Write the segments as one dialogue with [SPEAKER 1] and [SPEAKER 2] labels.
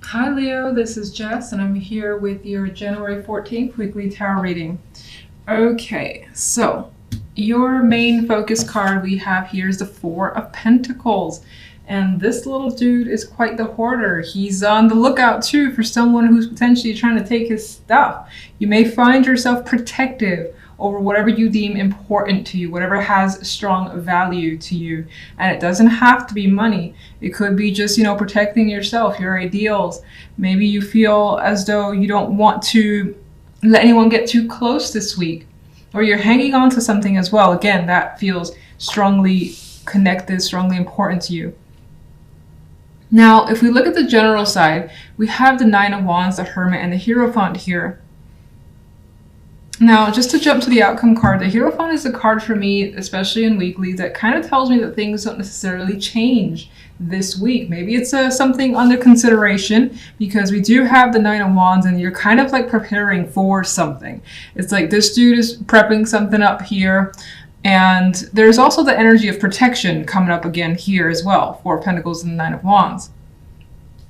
[SPEAKER 1] Hi Leo, this is Jess and I'm here with your January 14th weekly tarot reading. Okay, so your main focus card we have here is the Four of Pentacles. And this little dude is quite the hoarder. He's on the lookout too for someone who's potentially trying to take his stuff. You may find yourself protective over whatever you deem important to you, whatever has strong value to you. And it doesn't have to be money. It could be just, protecting yourself, your ideals. Maybe you feel as though you don't want to let anyone get too close this week, or you're hanging on to something as well. Again, that feels strongly connected, strongly important to you. Now, if we look at the general side, we have the Nine of Wands, the Hermit, and the Hierophant here. Now, just to jump to the outcome card, the Hierophant is a card for me, especially in weekly, that kind of tells me that things don't necessarily change this week. Maybe it's something under consideration, because we do have the Nine of Wands and you're kind of like preparing for something. It's like this dude is prepping something up here. And there's also the energy of protection coming up again here as well. Four of Pentacles and the Nine of Wands.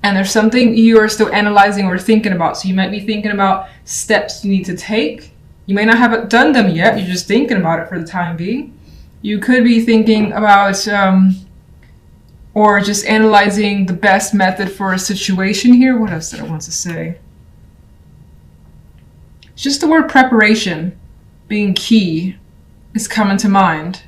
[SPEAKER 1] And there's something you are still analyzing or thinking about. So you might be thinking about steps you need to take. You may not have done them yet. You're just thinking about it for the time being. You could be thinking about or just analyzing the best method for a situation here. What else did I want to say? It's just the word preparation being key is coming to mind.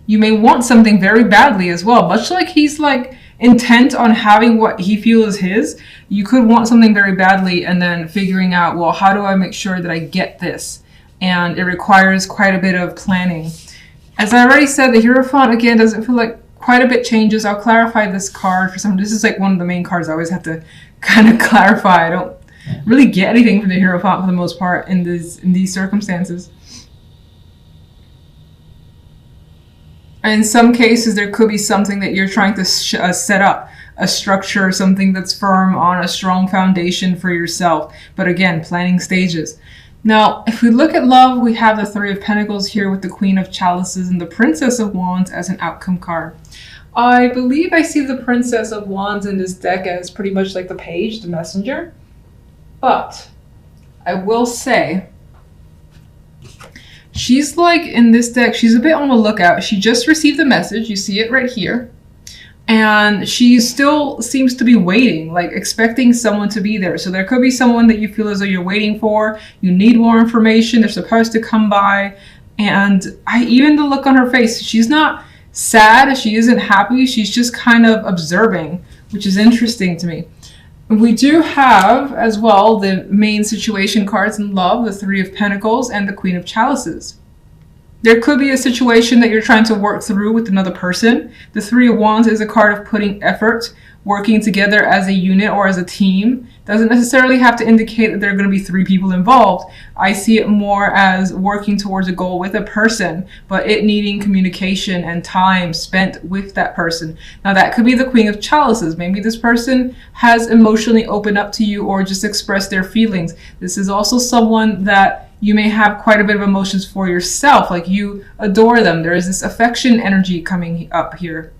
[SPEAKER 1] You may want something very badly as well, much like he's like intent on having what he feels is his. You could want something very badly and then figuring out, well, how do I make sure that I get this? And it requires quite a bit of planning. As I already said, the Hierophant again doesn't feel like quite a bit changes. I'll clarify this card for some. This is like one of the main cards I always have to kind of clarify. I don't really get anything from the Hierophant for the most part in these circumstances. In some cases, there could be something that you're trying to set up, a structure, something that's firm on a strong foundation for yourself. But again, planning stages. Now, if we look at love, we have the Three of Pentacles here with the Queen of Chalices and the Princess of Wands as an outcome card. I believe I see the Princess of Wands in this deck as pretty much like the page, the messenger. But I will say, she's like in this deck, she's a bit on the lookout. She just received the message. You see it right here. And she still seems to be waiting, like expecting someone to be there. So there could be someone that you feel as though you're waiting for. You need more information. They're supposed to come by. And even the look on her face, she's not sad. She isn't happy. She's just kind of observing, which is interesting to me. We do have as well the main situation cards in love, the Three of Pentacles and the Queen of Chalices. There could be a situation that you're trying to work through with another person. The Three of Wands is a card of putting effort, working together as a unit or as a team. Doesn't necessarily have to indicate that there are going to be three people involved. I see it more as working towards a goal with a person, but it needing communication and time spent with that person. Now that could be the Queen of Chalices. Maybe this person has emotionally opened up to you or just expressed their feelings. This is also someone that you may have quite a bit of emotions for yourself, like you adore them. There is this affection energy coming up here.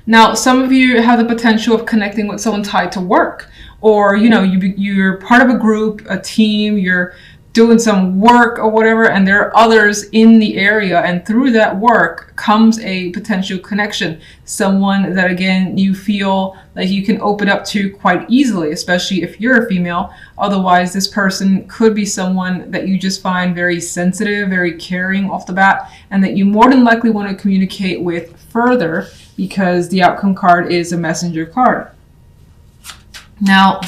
[SPEAKER 1] Now, some of you have the potential of connecting with someone tied to work, or you're part of a group, a team, you're doing some work or whatever, and there are others in the area, and through that work comes a potential connection. Someone that, again, you feel like you can open up to quite easily, especially if you're a female. Otherwise, this person could be someone that you just find very sensitive, very caring off the bat, and that you more than likely want to communicate with further, because the outcome card is a messenger card. Now,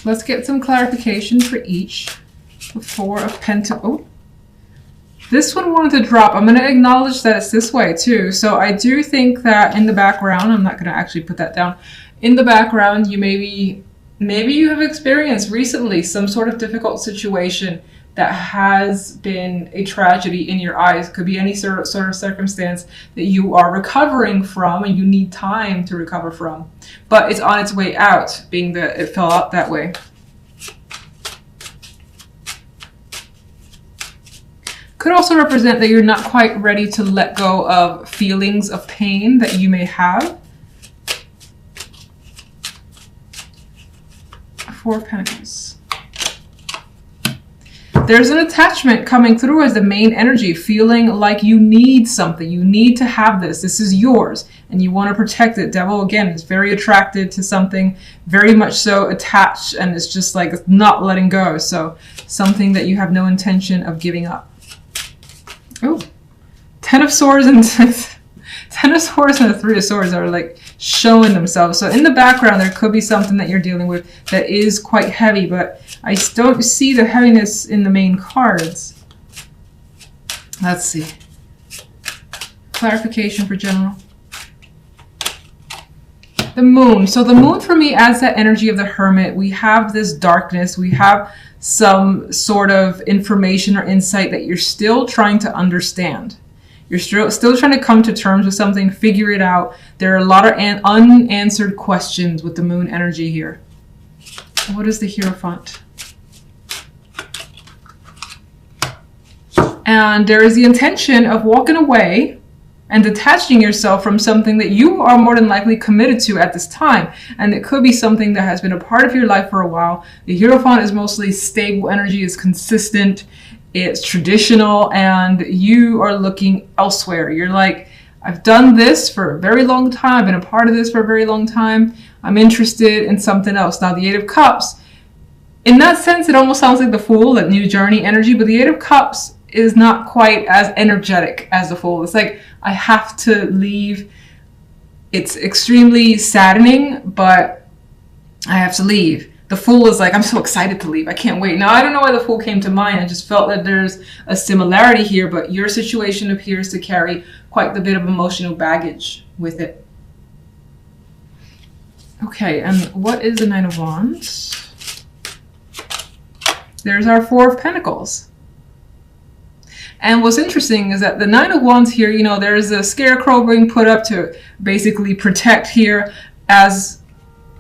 [SPEAKER 1] let's get some clarification for each. The Four of Pentacles. Oh, this one wanted to drop. I'm going to acknowledge that it's this way too. So I do think that in the background, I'm not going to actually put that down. In the background, you maybe you have experienced recently some sort of difficult situation that has been a tragedy in your eyes. Could be any sort of circumstance that you are recovering from and you need time to recover from. But it's on its way out, being that it fell out that way. Could also represent that you're not quite ready to let go of feelings of pain that you may have. Four of Pentacles. There's an attachment coming through as the main energy, feeling like you need something. You need to have this. This is yours, and you want to protect it. Devil, again, is very attracted to something, very much so attached, and it's just like it's not letting go. So something that you have no intention of giving up. Oh, Ten of Swords and Ten of Swords and the Three of Swords are like showing themselves. So in the background, there could be something that you're dealing with that is quite heavy, but I don't see the heaviness in the main cards. Let's see. Clarification for general. The moon. So the moon for me adds that energy of the hermit. We have this darkness. We have some sort of information or insight that you're still trying to understand. You're still trying to come to terms with something, figure it out. There are a lot of unanswered questions with the moon energy here. What is the Hierophant? And there is the intention of walking away and detaching yourself from something that you are more than likely committed to at this time. And it could be something that has been a part of your life for a while. The Hierophant is mostly stable energy, is consistent, it's traditional, and you are looking elsewhere. You're like, I've done this for a very long time. I've been a part of this for a very long time. I'm interested in something else. Now, the Eight of Cups, in that sense, it almost sounds like the Fool, that new journey energy, but the Eight of Cups is not quite as energetic as the Fool. It's like, I have to leave. It's extremely saddening, but I have to leave. The Fool is like, I'm so excited to leave. I can't wait. Now, I don't know why the Fool came to mind. I just felt that there's a similarity here, but your situation appears to carry quite a bit of emotional baggage with it. Okay, and what is the Nine of Wands? There's our Four of Pentacles. And what's interesting is that the Nine of Wands here, you know, there's a scarecrow being put up to basically protect here, as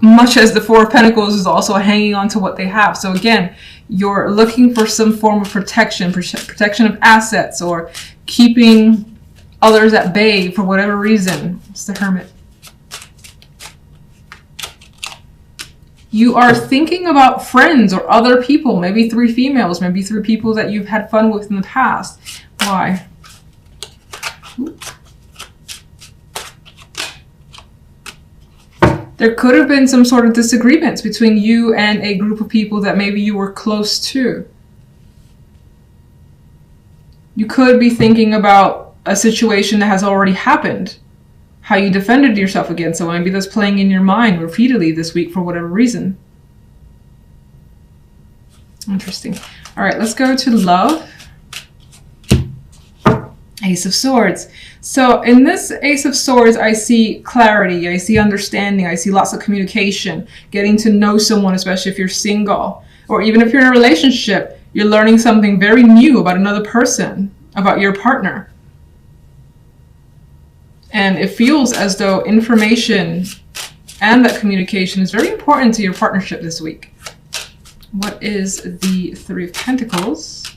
[SPEAKER 1] much as the Four of Pentacles is also hanging on to what they have. So again, you're looking for some form of protection, protection of assets, or keeping others at bay for whatever reason. It's the Hermit. You are thinking about friends or other people, maybe three females, maybe three people that you've had fun with in the past. Why? There could have been some sort of disagreements between you and a group of people that maybe you were close to. You could be thinking about a situation that has already happened, how you defended yourself against someone. Maybe that's playing in your mind repeatedly this week for whatever reason. Interesting. All right, let's go to love. Ace of Swords. So in this Ace of Swords, I see clarity, I see understanding, I see lots of communication, getting to know someone, especially if you're single, or even if you're in a relationship, you're learning something very new about another person, about your partner. And it feels as though information and that communication is very important to your partnership this week. What is the Three of Pentacles?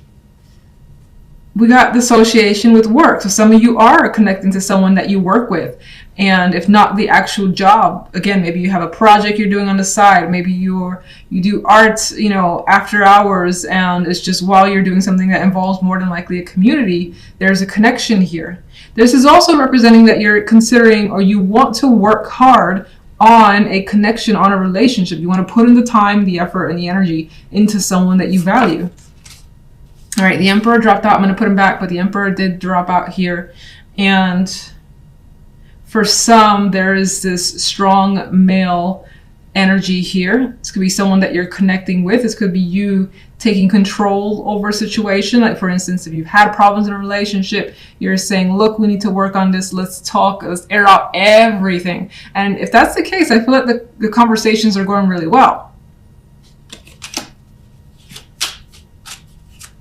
[SPEAKER 1] We got the association with work. So some of you are connecting to someone that you work with. And if not the actual job, again, maybe you have a project you're doing on the side. Maybe you do art, you know, after hours, and it's just while you're doing something that involves more than likely a community, there's a connection here. This is also representing that you're considering, or you want to work hard on a connection, on a relationship. You want to put in the time, the effort, and the energy into someone that you value. All right, the Emperor dropped out. I'm going to put him back, but the Emperor did drop out here. And for some, there is this strong male energy here. This could be someone that you're connecting with. This could be you taking control over a situation. Like, for instance, if you've had problems in a relationship, you're saying, look, we need to work on this. Let's talk. Let's air out everything. And if that's the case, I feel like the conversations are going really well.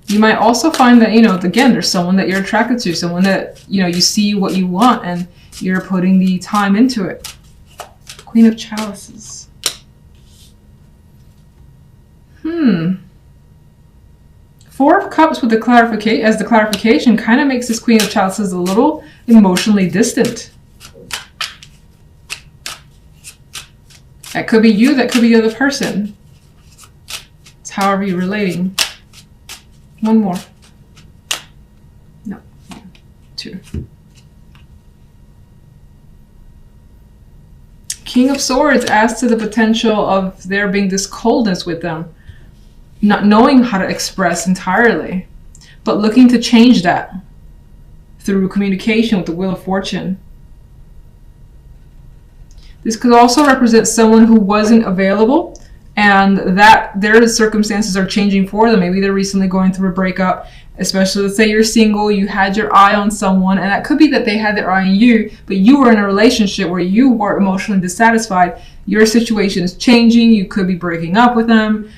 [SPEAKER 1] You might also find that, you know, again, there's someone that you're attracted to, someone that, you know, you see what you want and you're putting the time into it. Queen of Chalices. Four of Cups with the clarification kind of makes this Queen of Chalices a little emotionally distant. That could be you, that could be the other person. how are you relating? One more. No. 2. King of Swords adds to the potential of there being this coldness with them, not knowing how to express entirely, but looking to change that through communication with the Wheel of Fortune. This could also represent someone who wasn't available and that their circumstances are changing for them. Maybe they're recently going through a breakup, especially let's say you're single, you had your eye on someone, and that could be that they had their eye on you, but you were in a relationship where you were emotionally dissatisfied. Your situation is changing. You could be breaking up with them,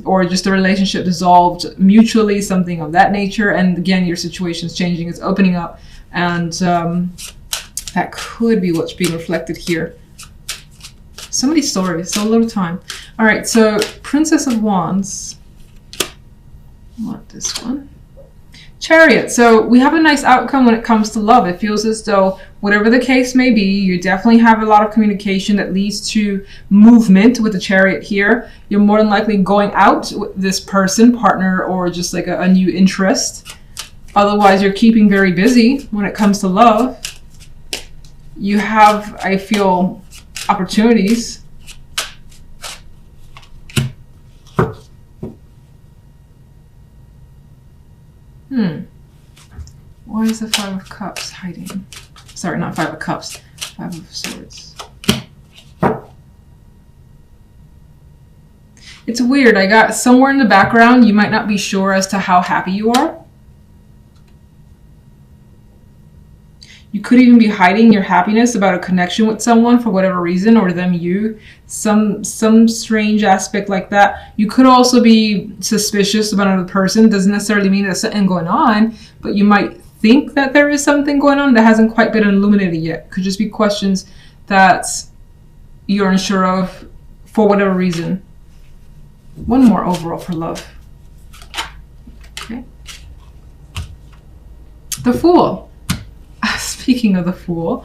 [SPEAKER 1] or just the relationship dissolved mutually, something of that nature. And again, your situation is changing, it's opening up, and that could be what's being reflected here. So many stories, so little time. All right, so Princess of Wands. I want this one. Chariot. So we have a nice outcome when it comes to love. It feels as though whatever the case may be, you definitely have a lot of communication that leads to movement with the Chariot here. You're more than likely going out with this person, partner, or just like a new interest. Otherwise, you're keeping very busy when it comes to love. You have, I feel, opportunities. Why is the 5 of Cups hiding? Sorry, not 5 of Cups. 5 of Swords. It's weird. I got somewhere in the background, you might not be sure as to how happy you are. You could even be hiding your happiness about a connection with someone for whatever reason, or them you. Some strange aspect like that. You could also be suspicious about another person. Doesn't necessarily mean there's something going on, but you might think that there is something going on that hasn't quite been illuminated yet. Could just be questions that you're unsure of for whatever reason. One more overall for love. Okay. The Fool. Speaking of the Fool,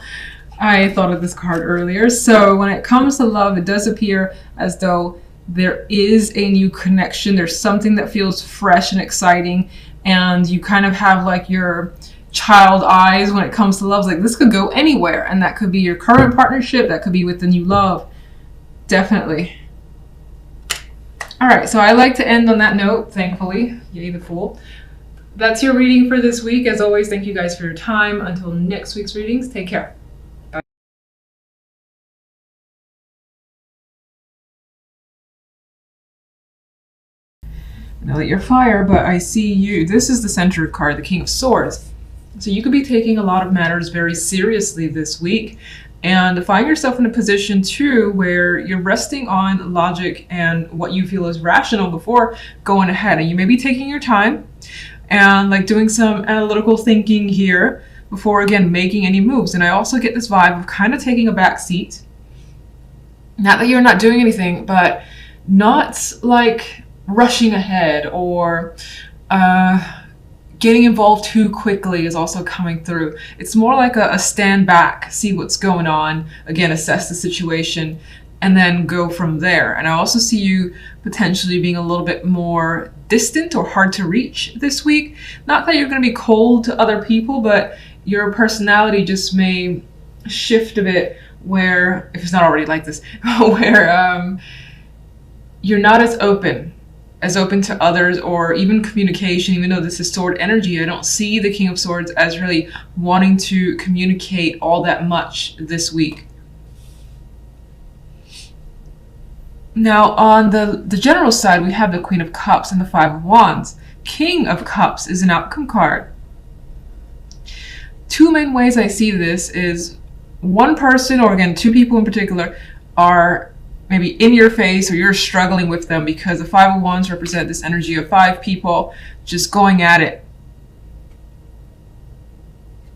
[SPEAKER 1] I thought of this card earlier. So when it comes to love, it does appear as though there is a new connection. There's something that feels fresh and exciting, and you kind of have like your child eyes when it comes to love. Like this could go anywhere, and that could be your current partnership, that could be with the new love. Definitely. All right, so I like to end on that note, thankfully. Yay, the Fool. That's your reading for this week. As always, thank you guys for your time. Until next week's readings, take care. Bye. I know that you're fire, but I see you. This is the center card, the King of Swords. So you could be taking a lot of matters very seriously this week, and find yourself in a position too where you're resting on logic and what you feel is rational before going ahead. And you may be taking your time and like doing some analytical thinking here before again making any moves. And I also get this vibe of kind of taking a back seat. Not that you're not doing anything, but not like rushing ahead or getting involved too quickly is also coming through. It's more like a stand back, see what's going on, again assess the situation, and then go from there. And I also see you potentially being a little bit more distant or hard to reach this week. Not that you're going to be cold to other people, but your personality just may shift a bit where, if it's not already like this, where you're not as open to others or even communication. Even though this is sword energy, I don't see the King of Swords as really wanting to communicate all that much this week. Now, on the general side, we have the Queen of Cups and the 5 of Wands. King of Cups is an outcome card. Two main ways I see this is one person, or again, 2 people in particular, are maybe in your face or you're struggling with them, because the 5 of Wands represent this energy of 5 people just going at it.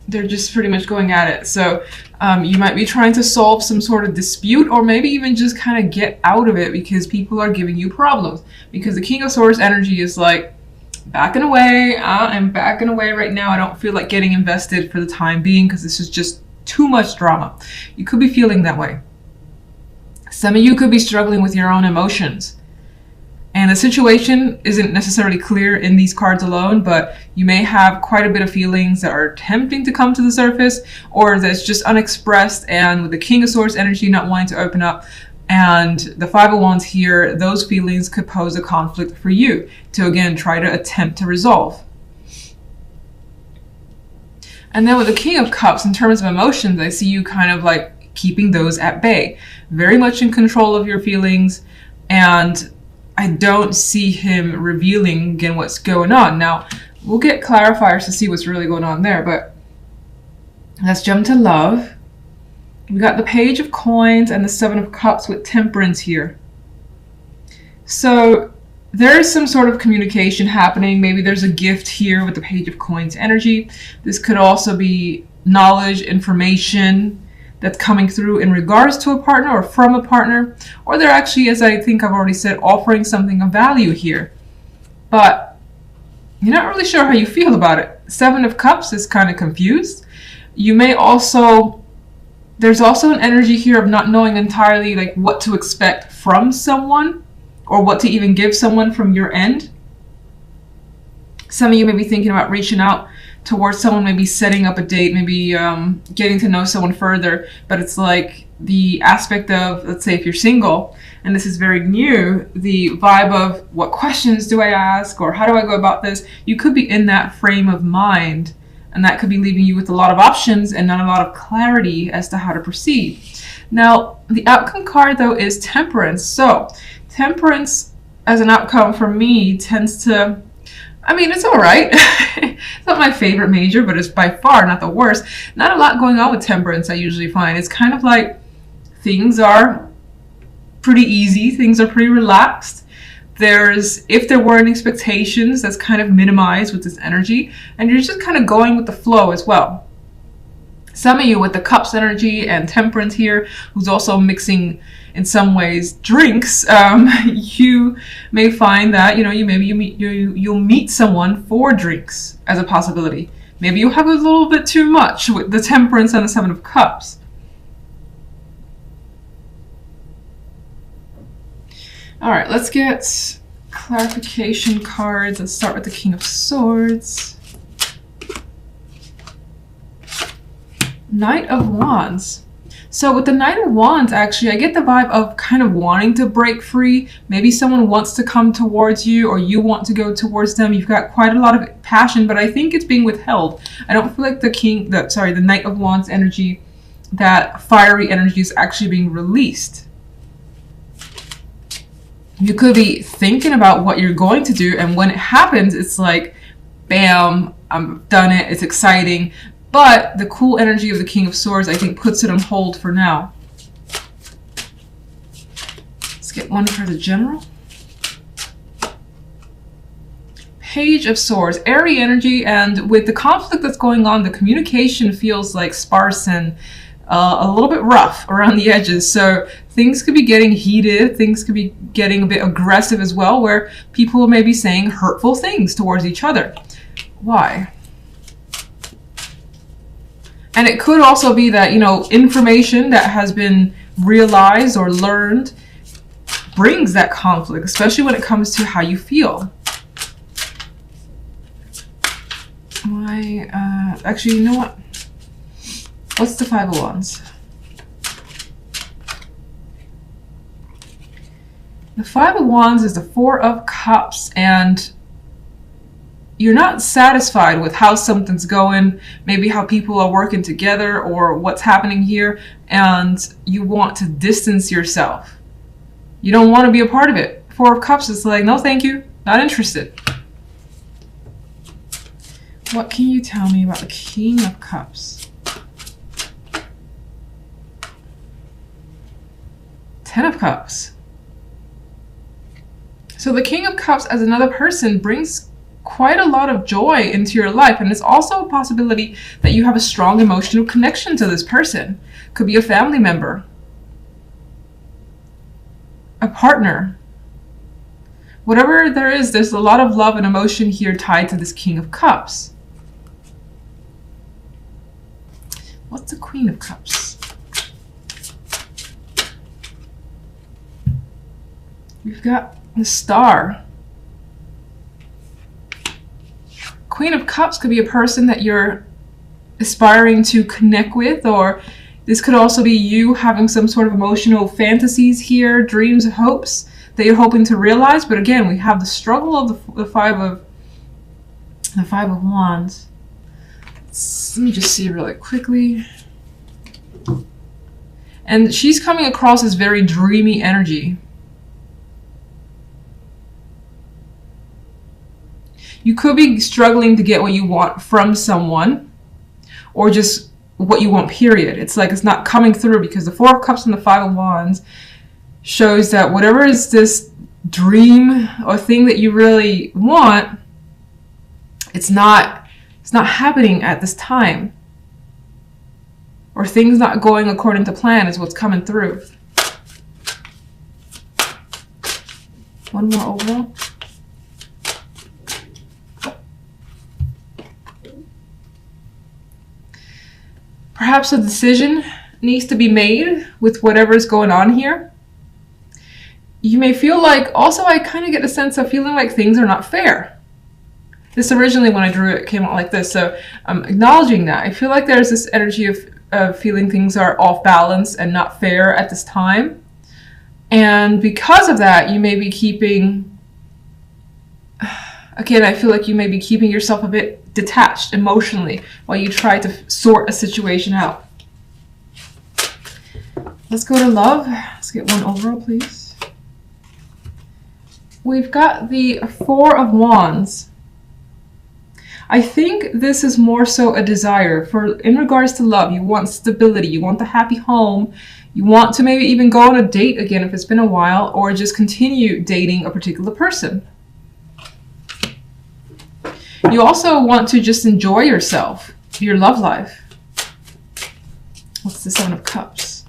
[SPEAKER 1] They're just pretty much going at it. So you might be trying to solve some sort of dispute, or maybe even just kind of get out of it because people are giving you problems. Because the King of Swords energy is like, backing away. I'm backing away right now. I don't feel like getting invested for the time being because this is just too much drama. You could be feeling that way. Some of you could be struggling with your own emotions. And the situation isn't necessarily clear in these cards alone, but you may have quite a bit of feelings that are attempting to come to the surface, or that's just unexpressed. And with the King of Swords energy not wanting to open up, and the Five of Wands here, those feelings could pose a conflict for you to, again, try to attempt to resolve. And then with the King of Cups, in terms of emotions, I see you kind of like keeping those at bay. Very much in control of your feelings. And I don't see him revealing, again, what's going on. Now, we'll get clarifiers to see what's really going on there. But let's jump to love. We got the Page of Coins and the Seven of Cups with Temperance here. So there is some sort of communication happening. Maybe there's a gift here with the Page of Coins energy. This could also be knowledge, information that's coming through in regards to a partner or from a partner. Or they're actually, as I think I've already said, offering something of value here. But you're not really sure how you feel about it. Seven of Cups is kind of confused. You may also, there's also an energy here of not knowing entirely like what to expect from someone, or what to even give someone from your end. Some of you may be thinking about reaching out towards someone, maybe setting up a date, maybe getting to know someone further. But it's like the aspect of, let's say if you're single, and this is very new, the vibe of what questions do I ask, or how do I go about this? You could be in that frame of mind, and that could be leaving you with a lot of options and not a lot of clarity as to how to proceed. Now, the outcome card though is Temperance. So Temperance as an outcome for me tends to, I mean, it's all right. It's not my favorite major, but it's by far not the worst. Not a lot going on with Temperance, I usually find. It's kind of like things are pretty easy. Things are pretty relaxed. There's, if there weren't expectations, that's kind of minimized with this energy. And you're just kind of going with the flow as well. Some of you with the Cups energy and Temperance here, who's also mixing in some ways drinks, you may find that you'll meet someone for drinks as a possibility. Maybe you have a little bit too much with the Temperance and the Seven of Cups. All right, let's get clarification cards. Let's start with the King of Swords. Knight of Wands. So with the Knight of Wands, actually, I get the vibe of kind of wanting to break free. Maybe someone wants to come towards you, or you want to go towards them. You've got quite a lot of passion, but I think it's being withheld. I don't feel like the Knight of Wands energy, that fiery energy, is actually being released. You could be thinking about what you're going to do, and when it happens, it's like, bam, I've done it, it's exciting. But the cool energy of the King of Swords, I think, puts it on hold for now. Let's get one for the General. Page of Swords, airy energy, and with the conflict that's going on, the communication feels like sparse and a little bit rough around the edges. So things could be getting heated, things could be getting a bit aggressive as well, where people may be saying hurtful things towards each other. Why? And it could also be that, information that has been realized or learned brings that conflict, especially when it comes to how you feel. Actually, you know what? What's the Five of Wands? The Five of Wands is the Four of Cups, and you're not satisfied with how something's going, maybe how people are working together or what's happening here, and you want to distance yourself. You don't want to be a part of it. Four of Cups is like, no thank you, not interested. What can you tell me about the King of Cups? Ten of Cups. So the King of Cups as another person brings quite a lot of joy into your life, and it's also a possibility that you have a strong emotional connection to this person. Could be a family member, a partner, whatever there is. There's a lot of love and emotion here tied to this King of Cups. What's the Queen of Cups? We've got The Star. Queen of Cups could be a person that you're aspiring to connect with, or this could also be you having some sort of emotional fantasies here, dreams, hopes that you're hoping to realize. But again, we have the struggle of the Five of Wands. Let me just see really quickly. And she's coming across as very dreamy energy. You could be struggling to get what you want from someone, or just what you want, period. It's like it's not coming through, because the Four of Cups and the Five of Wands shows that whatever is this dream or thing that you really want, it's not happening at this time. Or things not going according to plan is what's coming through. One more overall. Perhaps a decision needs to be made with whatever's going on here. You may feel like, also I kind of get a sense of feeling like things are not fair. This originally, when I drew it, came out like this, so I'm acknowledging that. I feel like there's this energy of feeling things are off balance and not fair at this time. And because of that, you may be keeping, again, I feel like you may be keeping yourself a bit detached emotionally while you try to sort a situation out. Let's go to love. Let's get one overall, please. We've got the Four of Wands. I think this is more so a desire for, in regards to love, you want stability, you want the happy home, you want to maybe even go on a date again if it's been a while, or just continue dating a particular person. You also want to just enjoy yourself, your love life. What's the Seven of Cups?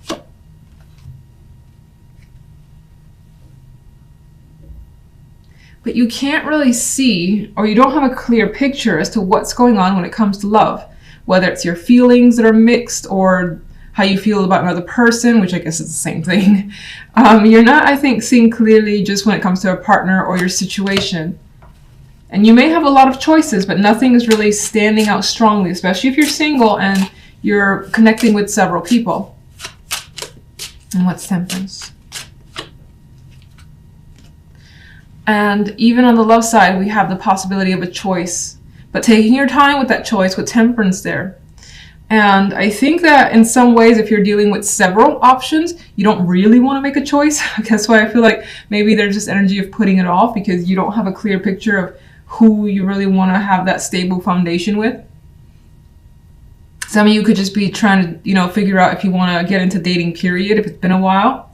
[SPEAKER 1] But you can't really see, or you don't have a clear picture as to what's going on when it comes to love. Whether it's your feelings that are mixed, or how you feel about another person, which I guess is the same thing. You're not, I think, seeing clearly just when it comes to a partner or your situation. And you may have a lot of choices, but nothing is really standing out strongly, especially if you're single and you're connecting with several people. And what's Temperance? And even on the love side, we have the possibility of a choice, but taking your time with that choice with Temperance there. And I think that in some ways, if you're dealing with several options, you don't really want to make a choice. That's why I feel like maybe there's this energy of putting it off, because you don't have a clear picture of who you really want to have that stable foundation with. Some of you could just be trying to, figure out if you want to get into dating, period, if it's been a while.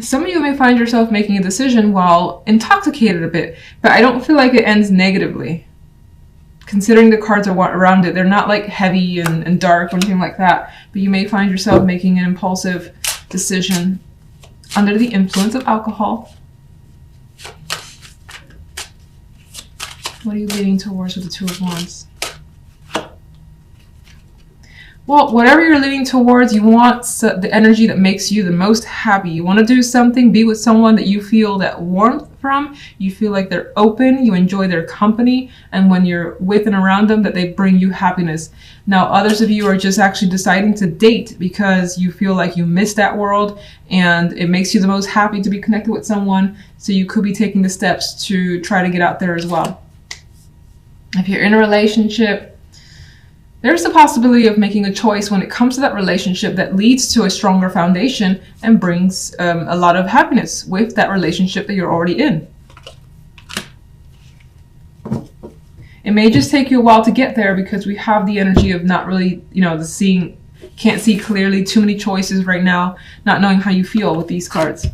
[SPEAKER 1] Some of you may find yourself making a decision while intoxicated a bit, but I don't feel like it ends negatively. Considering the cards are around it, they're not like heavy and dark or anything like that, but you may find yourself making an impulsive decision under the influence of alcohol. What are you leaning towards with the Two of Wands? Well, whatever you're leaning towards, you want the energy that makes you the most happy. You want to do something, be with someone that you feel that warmth from. You feel like they're open, you enjoy their company, and when you're with and around them, that they bring you happiness. Now, others of you are just actually deciding to date because you feel like you miss that world and it makes you the most happy to be connected with someone. So you could be taking the steps to try to get out there as well. If you're in a relationship, there's the possibility of making a choice when it comes to that relationship that leads to a stronger foundation and brings a lot of happiness with that relationship that you're already in. It may just take you a while to get there because we have the energy of not really, can't see clearly, too many choices right now, not knowing how you feel with these cards.